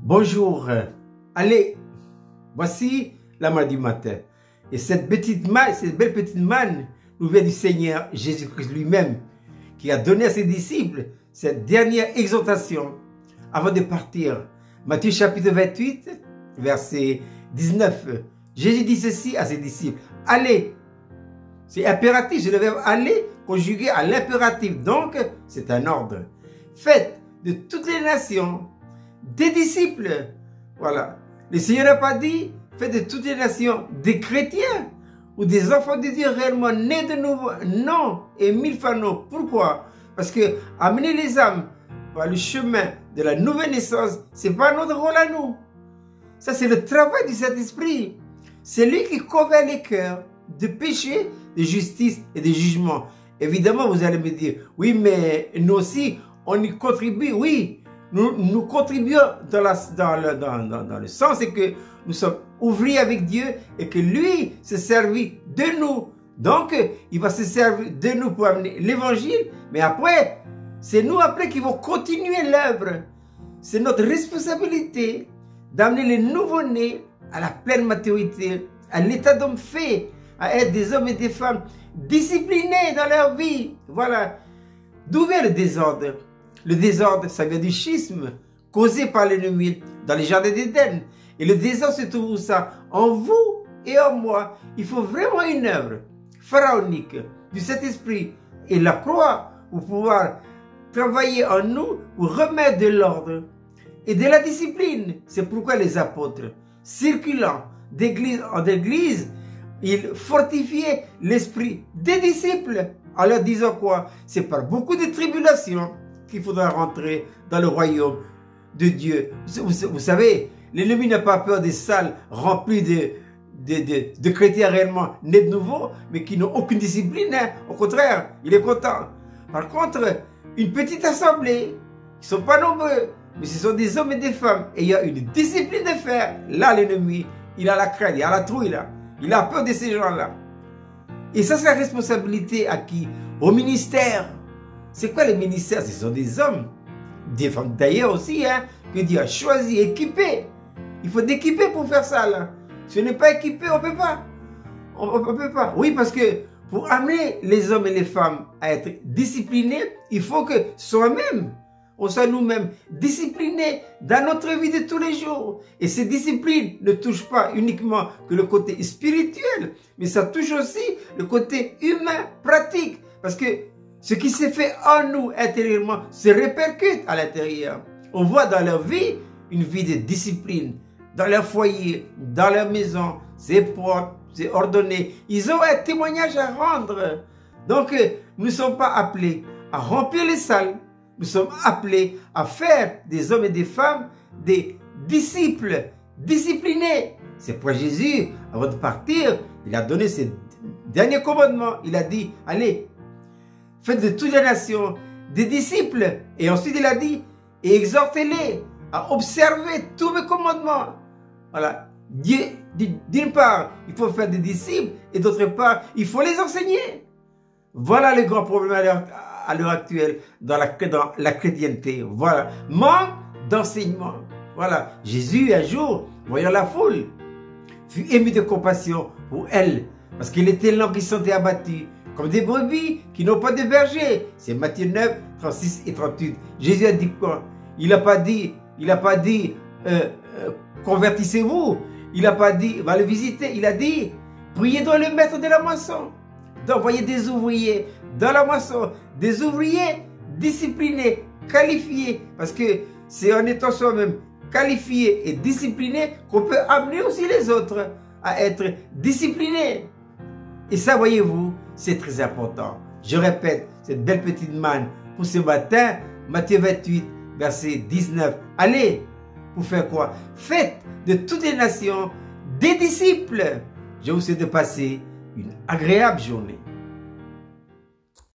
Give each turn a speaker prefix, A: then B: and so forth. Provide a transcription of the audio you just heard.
A: Bonjour, allez, voici la manne du matin. Et cette belle petite manne nous vient du Seigneur Jésus-Christ lui-même, qui a donné à ses disciples cette dernière exhortation avant de partir. Matthieu chapitre 28, verset 19. Jésus dit ceci à ses disciples: allez. C'est impératif, c'est le verbe aller conjugué à l'impératif. Donc, c'est un ordre. Faites de toutes les nations des disciples. Voilà. Le Seigneur n'a pas dit faites de toutes les nations des chrétiens ou des enfants de Dieu réellement nés de nouveau. Non, et mille fois non. Pourquoi? Parce que amener les âmes par le chemin de la nouvelle naissance, c'est pas notre rôle à nous. Ça, c'est le travail du Saint-Esprit. C'est lui qui convainc les cœurs de péché, de justice et de jugement. Évidemment, vous allez me dire, oui, mais nous aussi, on y contribue. Oui, nous contribuons dans le sens que nous sommes ouvriers avec Dieu et que lui se servit de nous. Donc, il va se servir de nous pour amener l'évangile, mais après, c'est nous après qui vont continuer l'œuvre. C'est notre responsabilité d'amener les nouveau-nés à la pleine maturité, à l'état d'homme fait, à être des hommes et des femmes disciplinés dans leur vie. Voilà. D'où vient le désordre? Le désordre, ça vient du schisme causé par l'ennemi dans les jardins d'Éden. Et le désordre se trouve où ça? En vous et en moi. Il faut vraiment une œuvre pharaonique du Saint-Esprit et la croix pour pouvoir travailler en nous pour remettre de l'ordre et de la discipline. C'est pourquoi les apôtres, circulant d'église en église, ils fortifiaient l'esprit des disciples en leur disant quoi? C'est par beaucoup de tribulations qu'il faudra rentrer dans le royaume de Dieu. Vous savez, l'ennemi n'a pas peur des salles remplies de chrétiens réellement nés de nouveau, mais qui n'ont aucune discipline. Hein. Au contraire, il est content. Par contre, une petite assemblée, ils ne sont pas nombreux, mais ce sont des hommes et des femmes ayant une discipline de fer. Là, l'ennemi, il a la crainte, il a la trouille là. Il a peur de ces gens-là. Et ça, c'est la responsabilité à qui? Au ministère. C'est quoi les ministères? Ce sont des hommes, des femmes d'ailleurs aussi, hein, que Dieu a choisi, équipés. Il faut d'équiper pour faire ça, là. Si on n'est pas équipé, on ne peut pas. On ne peut pas. Oui, parce que pour amener les hommes et les femmes à être disciplinés, il faut que soi-même, on soit nous-mêmes disciplinés dans notre vie de tous les jours. Et ces disciplines ne touchent pas uniquement que le côté spirituel, mais ça touche aussi le côté humain, pratique. Parce que ce qui s'est fait en nous intérieurement se répercute à l'intérieur. On voit dans leur vie une vie de discipline. Dans leur foyer, dans leur maison, c'est propre, c'est ordonné. Ils ont un témoignage à rendre. Donc, nous ne sommes pas appelés à remplir les salles. Nous sommes appelés à faire des hommes et des femmes des disciples disciplinés. C'est pourquoi Jésus, avant de partir, il a donné ses derniers commandements. Il a dit, allez, faites de toutes les nations des disciples. Et ensuite, il a dit, et exhortez-les à observer tous mes commandements. Voilà. Dieu, d'une part, il faut faire des disciples, et d'autre part, il faut les enseigner. Voilà le grand problème à l'heure actuelle dans la chrétienté. Voilà. Manque d'enseignement. Voilà. Jésus, un jour, voyant la foule, fut ému de compassion pour elle, parce qu'il était lent qui se sentait abattu, comme des brebis qui n'ont pas de berger. C'est Matthieu 9, 36 et 38. Jésus a dit quoi? Il n'a pas dit, convertissez-vous. Il n'a pas dit, va le visiter. Il a dit, priez donc le maître de la moisson d'envoyer des ouvriers dans la moisson, des ouvriers disciplinés, qualifiés, parce que c'est en étant soi-même qualifié et discipliné qu'on peut amener aussi les autres à être disciplinés. Et ça, voyez-vous, c'est très important. Je répète, cette belle petite manne pour ce matin, Matthieu 28, verset 19. Allez, pour faire quoi? Faites de toutes les nations des disciples. Je vous souhaite de passer une agréable journée.